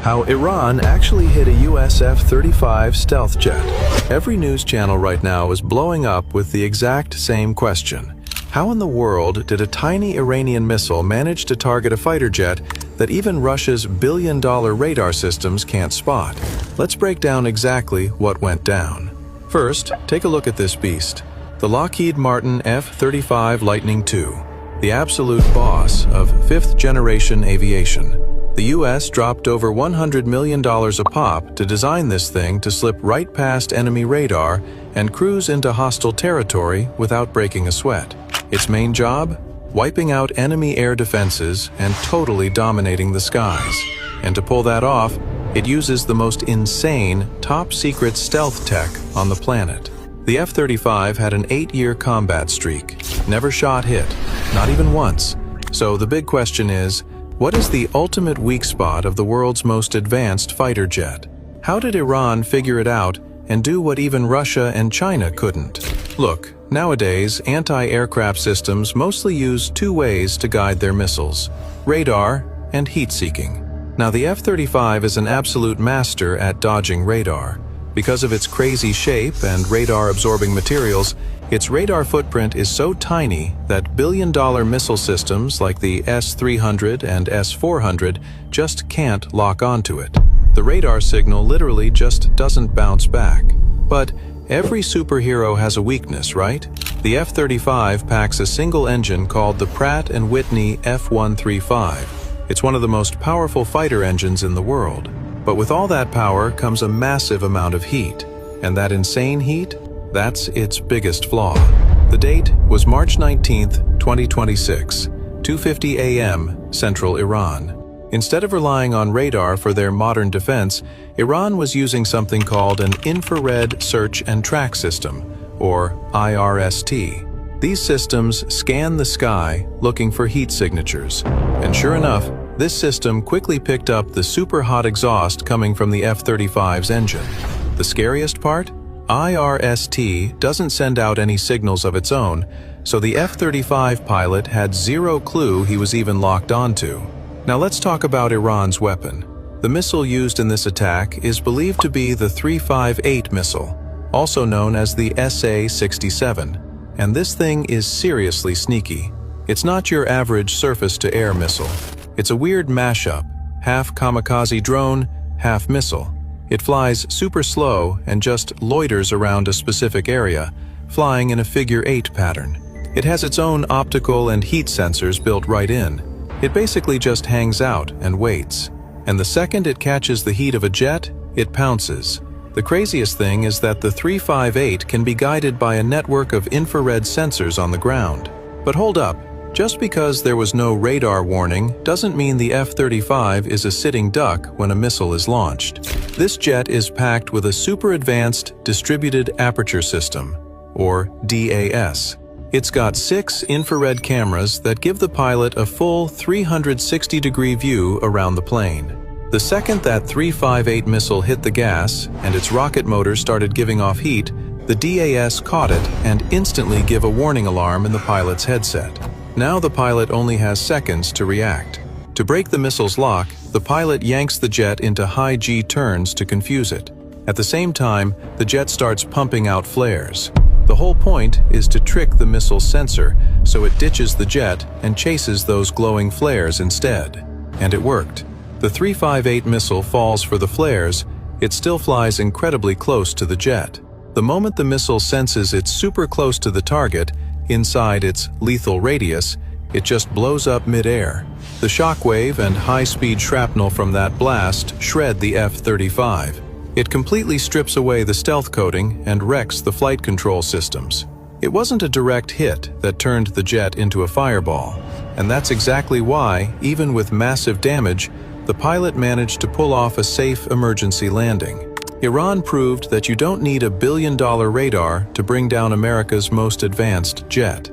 How Iran actually hit a US F-35 stealth jet. Every news channel right now is blowing up with the exact same question. How in the world did a tiny Iranian missile manage to target a fighter jet that even Russia's billion-dollar radar systems can't spot? Let's break down exactly what went down. First, take a look at this beast. The Lockheed Martin F-35 Lightning II, the absolute boss of fifth-generation aviation. The US dropped over $100 million a pop to design this thing to slip right past enemy radar and cruise into hostile territory without breaking a sweat. Its main job? Wiping out enemy air defenses and totally dominating the skies. And to pull that off, it uses the most insane, top-secret stealth tech on the planet. The F-35 had an 8-year combat streak, never shot hit, not even once. So the big question is, what is the ultimate weak spot of the world's most advanced fighter jet? How did Iran figure it out and do what even Russia and China couldn't? Look, nowadays, anti-aircraft systems mostly use two ways to guide their missiles: radar and heat-seeking. Now, the F-35 is an absolute master at dodging radar. Because of its crazy shape and radar-absorbing materials, its radar footprint is so tiny that billion-dollar missile systems like the S-300 and S-400 just can't lock onto it. The radar signal literally just doesn't bounce back. But every superhero has a weakness, right? The F-35 packs a single engine called the Pratt & Whitney F135. It's one of the most powerful fighter engines in the world. But with all that power comes a massive amount of heat. And that insane heat? That's its biggest flaw. The date was March 19th, 2026, 2:50 a.m. Central Iran. Instead of relying on radar for their modern defense, Iran was using something called an Infrared Search and Track System, or IRST. These systems scan the sky looking for heat signatures. And sure enough, this system quickly picked up the super hot exhaust coming from the F-35's engine. The scariest part? IRST doesn't send out any signals of its own, so the F-35 pilot had zero clue he was even locked onto. Now let's talk about Iran's weapon. The missile used in this attack is believed to be the 358 missile, also known as the SA-67. And this thing is seriously sneaky. It's not your average surface-to-air missile. It's a weird mashup, half kamikaze drone, half missile. It flies super slow and just loiters around a specific area, flying in a figure-8 pattern. It has its own optical and heat sensors built right in. It basically just hangs out and waits. And the second it catches the heat of a jet, it pounces. The craziest thing is that the 358 can be guided by a network of infrared sensors on the ground. But hold up. Just because there was no radar warning doesn't mean the F-35 is a sitting duck when a missile is launched. This jet is packed with a super advanced distributed aperture system, or DAS. It's got 6 infrared cameras that give the pilot a full 360-degree view around the plane. The second that 358 missile hit the gas and its rocket motor started giving off heat, the DAS caught it and instantly gave a warning alarm in the pilot's headset. Now the pilot only has seconds to react. To break the missile's lock, the pilot yanks the jet into high G turns to confuse it. At the same time, the jet starts pumping out flares. The whole point is to trick the missile's sensor so it ditches the jet and chases those glowing flares instead. And it worked. The 358 missile falls for the flares, it still flies incredibly close to the jet. The moment the missile senses it's super close to the target, inside its lethal radius, it just blows up mid-air. The shockwave and high-speed shrapnel from that blast shred the F-35. It completely strips away the stealth coating and wrecks the flight control systems. It wasn't a direct hit that turned the jet into a fireball, and that's exactly why, even with massive damage, the pilot managed to pull off a safe emergency landing. Iran proved that you don't need a billion-dollar radar to bring down America's most advanced jet.